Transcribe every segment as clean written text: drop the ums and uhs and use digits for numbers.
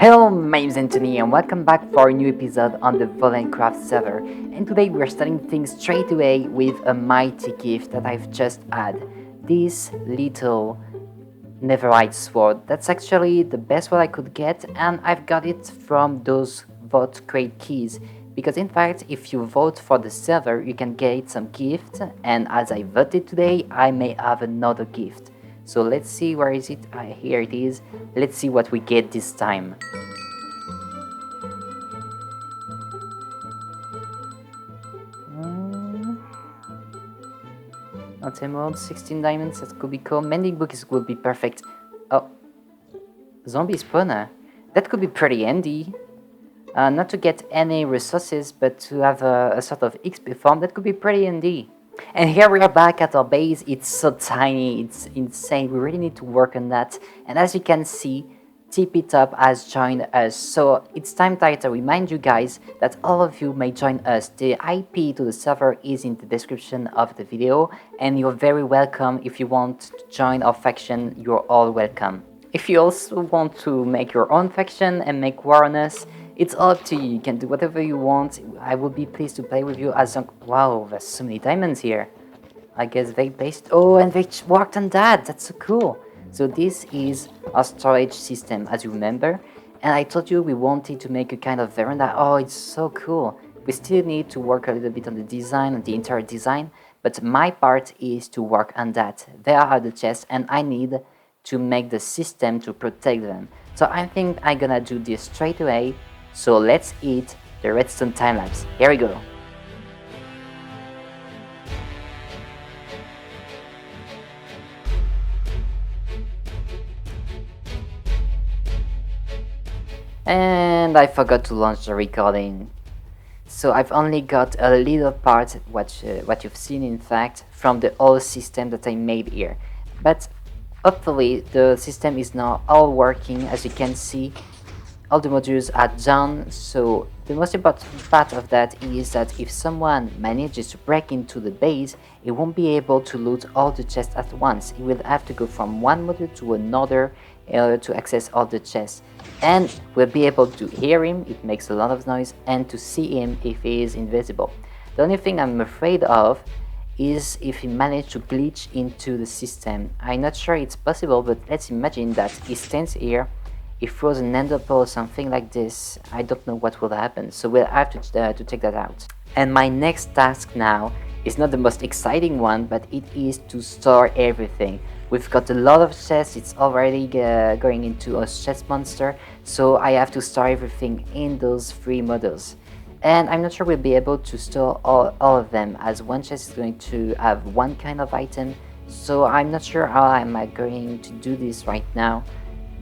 Hello, my name is Anthony and welcome back for a new episode on the VOLENCRAFT server. And today we're starting things straight away with a mighty gift that I've just had. This little netherite sword. That's actually the best one I could get, and I've got it from those vote crate keys. Because in fact, if you vote for the server, you can get some gift, and as I voted today, I may have another gift. So let's see, where is it? Here it is. Let's see what we get this time. Not emerald, 16 diamonds, that could be cool. Mending book would be perfect. Oh, zombie spawner. That could be pretty handy. Not to get any resources, but to have a sort of XP farm, that could be pretty handy. And here we are back at our base. It's so tiny, it's insane. We really need to work on that. And as you can see, Tip It Up has joined us. So it's time to remind you guys that all of you may join us. The IP to the server is in the description of the video, and you're very welcome. If you want to join our faction, you're all welcome. If you also want to make your own faction and make war on us, it's all up to you. You can do whatever you want. I will be pleased to play with you as long... Wow, there's so many diamonds here. I guess they based... Oh, and they worked on that. That's so cool. So this is our storage system, as you remember. And I told you we wanted to make a kind of veranda. Oh, it's so cool. We still need to work a little bit on the design, on the interior design. But my part is to work on that. There are the chests, and I need to make the system to protect them. So I think I'm gonna do this straight away. So let's eat the redstone time-lapse. Here we go. And I forgot to launch the recording. So I've only got a little part, what you've seen in fact, from the whole system that I made here. But hopefully the system is now all working. As you can see, all the modules are done. So the most important part of that is that if someone manages to break into the base, he won't be able to loot all the chests at once. He will have to go from one module to another in order to access all the chests. And we'll be able to hear him, it makes a lot of noise, and to see him if he is invisible. The only thing I'm afraid of is if he managed to glitch into the system. I'm not sure it's possible, but let's imagine that he stands here, he throws an ender pearl or something like this. I don't know what will happen, so we'll have to check that out. And my next task now is not the most exciting one, but it is to store everything. We've got a lot of chests, it's already going into a chest monster, so I have to store everything in those 3 models. And I'm not sure we'll be able to store all of them, as one chest is going to have one kind of item, so I'm not sure how I'm going to do this right now,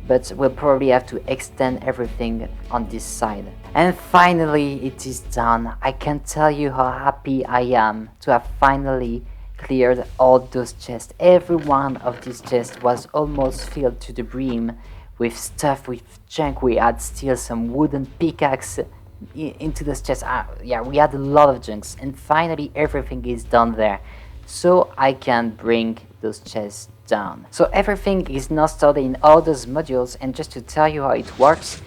but we'll probably have to extend everything on this side. And finally it is done. I can't tell you how happy I am to have finally cleared all those chests. Every one of these chests was almost filled to the brim with stuff, with junk. We had still some wooden pickaxe into this chest. Yeah, we had a lot of junks, and finally everything is done there, so I can bring those chests down. So everything is now stored in all those modules, and just to tell you how it works,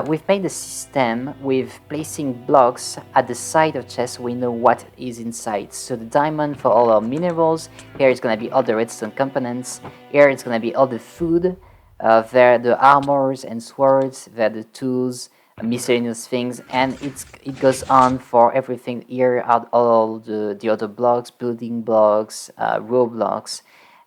we've made a system with placing blocks at the side of chests so we know what is inside. So the diamond for all our minerals, here it's gonna be all the redstone components, here it's gonna be all the food, there the armors and swords, there the tools, miscellaneous things, and it goes on for everything. Here are all the other blocks, building blocks, row blocks,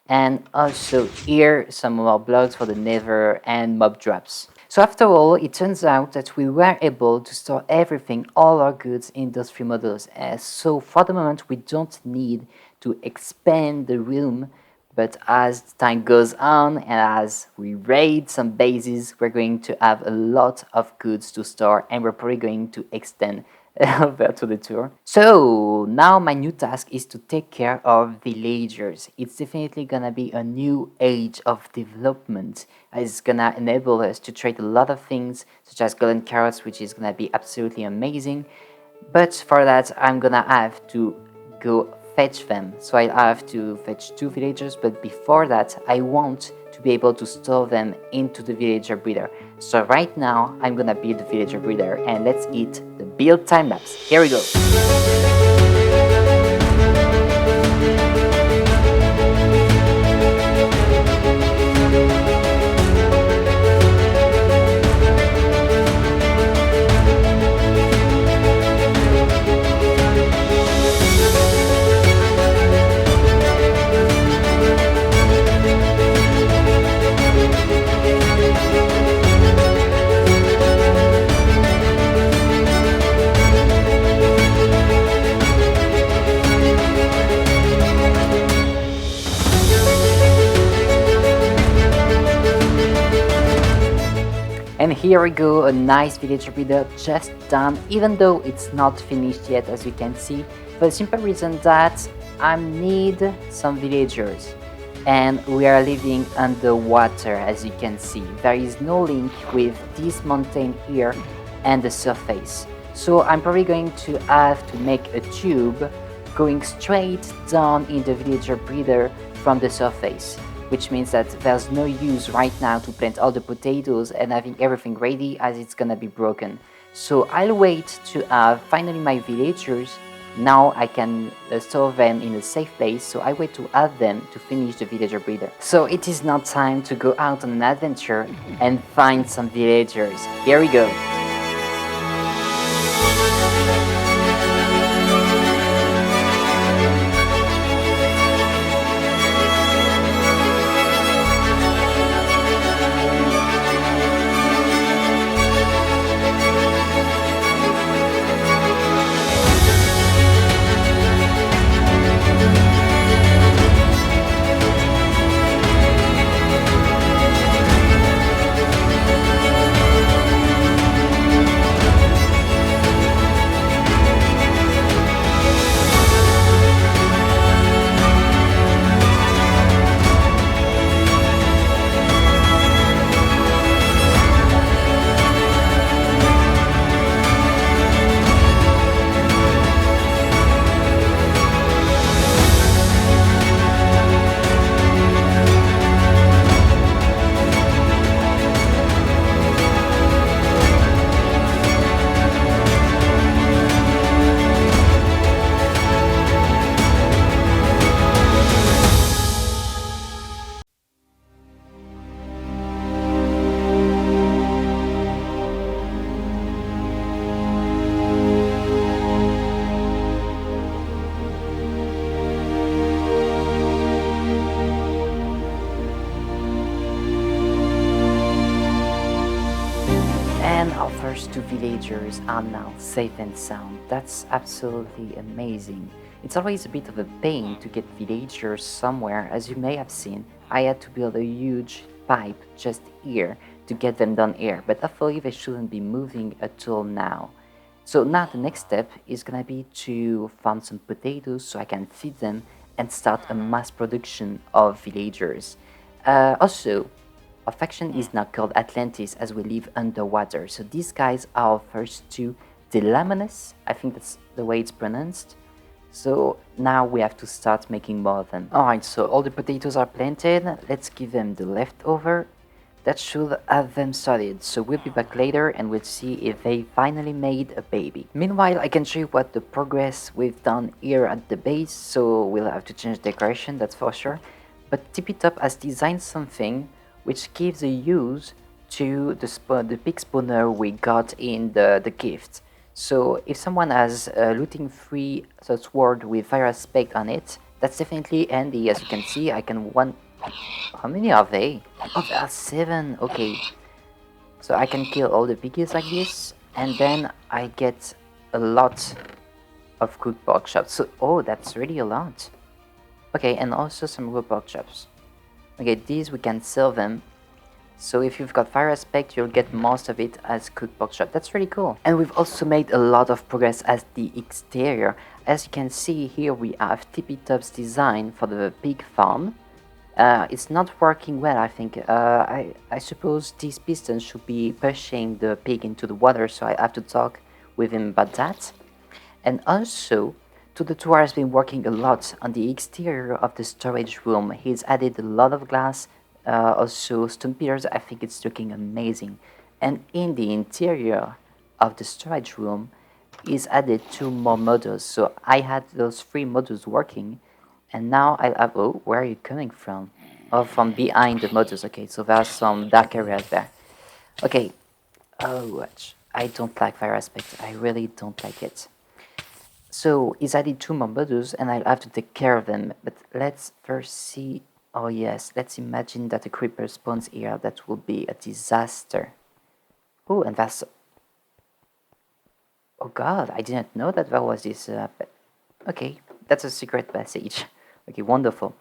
and also here some more blocks for the nether and mob traps. So after all, it turns out that we were able to store everything, all our goods, in those 3 models. So for the moment we don't need to expand the room, but as time goes on and as we raid some bases, we're going to have a lot of goods to store, and we're probably going to extend over to the tour. So now my new task is to take care of villagers. It's definitely gonna be a new age of development. It's gonna enable us to trade a lot of things, such as golden carrots, which is gonna be absolutely amazing. But for that, I'm gonna have to go fetch them. So I have to fetch 2 villagers, but before that, I want to be able to store them into the villager breeder. So right now I'm gonna build the villager breeder, and let's hit the build time lapse. Here we go. And here we go, a nice villager breeder just done, even though it's not finished yet, as you can see, for the simple reason that I need some villagers. And we are living underwater, as you can see. There is no link with this mountain here and the surface. So I'm probably going to have to make a tube going straight down in the villager breeder from the surface, which means that there's no use right now to plant all the potatoes and having everything ready, as it's gonna be broken. So I'll wait to have finally my villagers. Now I can store them in a safe place, so I wait to add them to finish the villager breeder. So it is now time to go out on an adventure and find some villagers. Here we go. And our first two villagers are now safe and sound. That's absolutely amazing. It's always a bit of a pain to get villagers somewhere. As you may have seen, I had to build a huge pipe just here to get them down here, but hopefully they shouldn't be moving at all now. So now the next step is gonna be to farm some potatoes so I can feed them and start a mass production of villagers. Also, our faction is now called Atlantis, as we live underwater. So these guys are our first two Delamanus, I think that's the way it's pronounced. So now we have to start making more of them. Alright, so all the potatoes are planted. Let's give them the leftover. That should have them started. So we'll be back later and we'll see if they finally made a baby. Meanwhile, I can show you what the progress we've done here at the base. So we'll have to change decoration, that's for sure. But TippyTop has designed something which gives a use to the pig spawner we got in the gift. So if someone has a looting free sword with fire aspect on it, that's definitely handy. As you can see, I can how many are they? Oh, there are 7, okay. So I can kill all the piggies like this, and then I get a lot of cooked pork chops. So, oh, that's really a lot. Okay, and also some raw pork chops. Okay, these we can sell them. So if you've got fire aspect, you'll get most of it as cooked pork chop. That's really cool. And we've also made a lot of progress as the exterior. As you can see here, we have TippyTop's design for the pig farm. It's not working well, I think. I suppose these pistons should be pushing the pig into the water, so I have to talk with him about that. And also, Tutor has been working a lot on the exterior of the storage room. He's added a lot of glass, Also stone pillars. I think it's looking amazing. And in the interior of the storage room is added 2 more modules. So I had those 3 modules working, and now I have. Oh, where are you coming from? Oh, from behind the modules. Okay, so there are some dark areas there. Okay. Oh, I don't like fire aspect. I really don't like it. So it's added 2 more modules, and I'll have to take care of them. But let's first see. Oh yes, let's imagine that a creeper spawns here. That will be a disaster. Oh, and that's. Oh god, I didn't know that there was this. Okay, that's a secret passage. Okay, wonderful.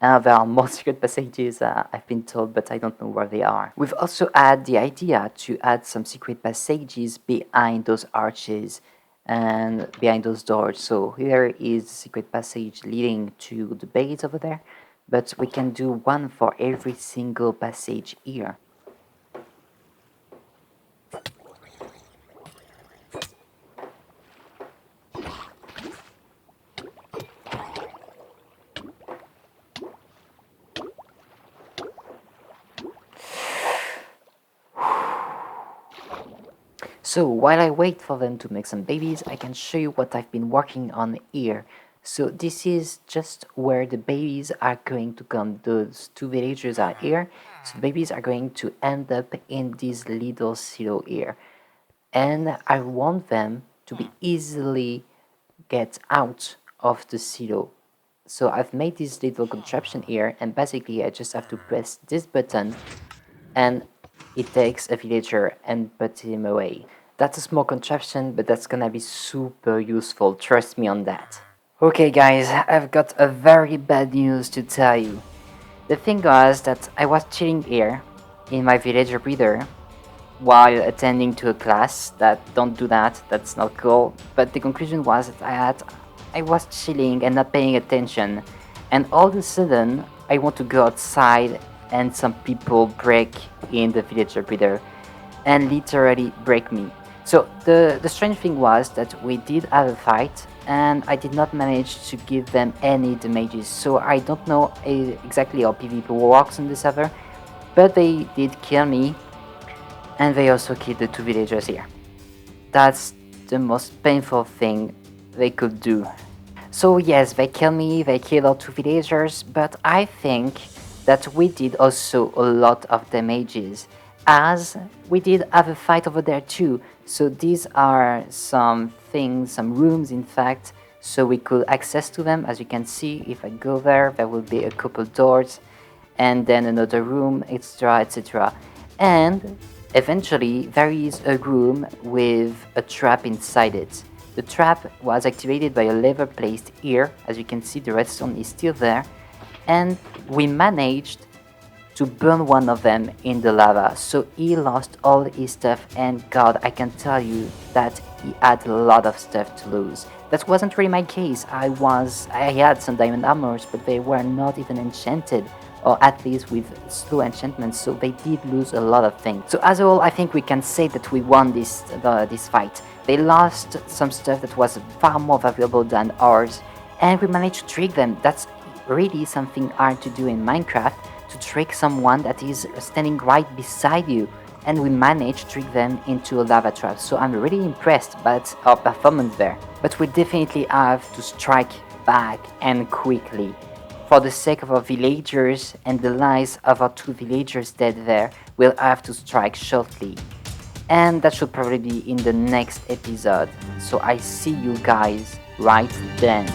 There are more secret passages, I've been told, but I don't know where they are. We've also had the idea to add some secret passages behind those arches and behind those doors. So here is the secret passage leading to the base over there, but we can do one for every single passage here. So while I wait for them to make some babies, I can show you what I've been working on here. So this is just where the babies are going to come. Those 2 villagers are here. So the babies are going to end up in this little silo here. And I want them to be easily get out of the silo. So I've made this little contraption here, and basically I just have to press this button and it takes a villager and puts him away. That's a small contraption, but that's gonna be super useful, trust me on that. Okay guys, I've got a very bad news to tell you. The thing was that I was chilling here in my villager breeder while attending to a class. That don't do that, that's not cool. But the conclusion was that I was chilling and not paying attention, and all of a sudden I want to go outside and some people break in the villager breeder and literally break me. So the strange thing was that we did have a fight, and I did not manage to give them any damages. So I don't know exactly how PvP works on the server, but they did kill me, and they also killed the 2 villagers here. That's the most painful thing they could do. So yes, they killed me, they killed our 2 villagers, but I think that we did also a lot of damages, as we did have a fight over there too. So these are some things, some rooms in fact, so we could access to them. As you can see, if I go there, there will be a couple doors, and then another room, etc, etc. And eventually there is a room with a trap inside it. The trap was activated by a lever placed here. As you can see, the redstone is still there, and we managed to burn one of them in the lava. So he lost all his stuff, and god, I can tell you that he had a lot of stuff to lose. That wasn't really my case. I had some diamond armors, but they were not even enchanted, or at least with slow enchantments, so they did lose a lot of things. So as a whole, I think we can say that we won this fight. They lost some stuff that was far more valuable than ours, and we managed to trick them. That's really something hard to do in Minecraft, to trick someone that is standing right beside you, and we managed to trick them into a lava trap. So I'm really impressed by our performance there. But we definitely have to strike back, and quickly. For the sake of our villagers and the lives of our 2 villagers dead there, we'll have to strike shortly. And that should probably be in the next episode. So I see you guys right then.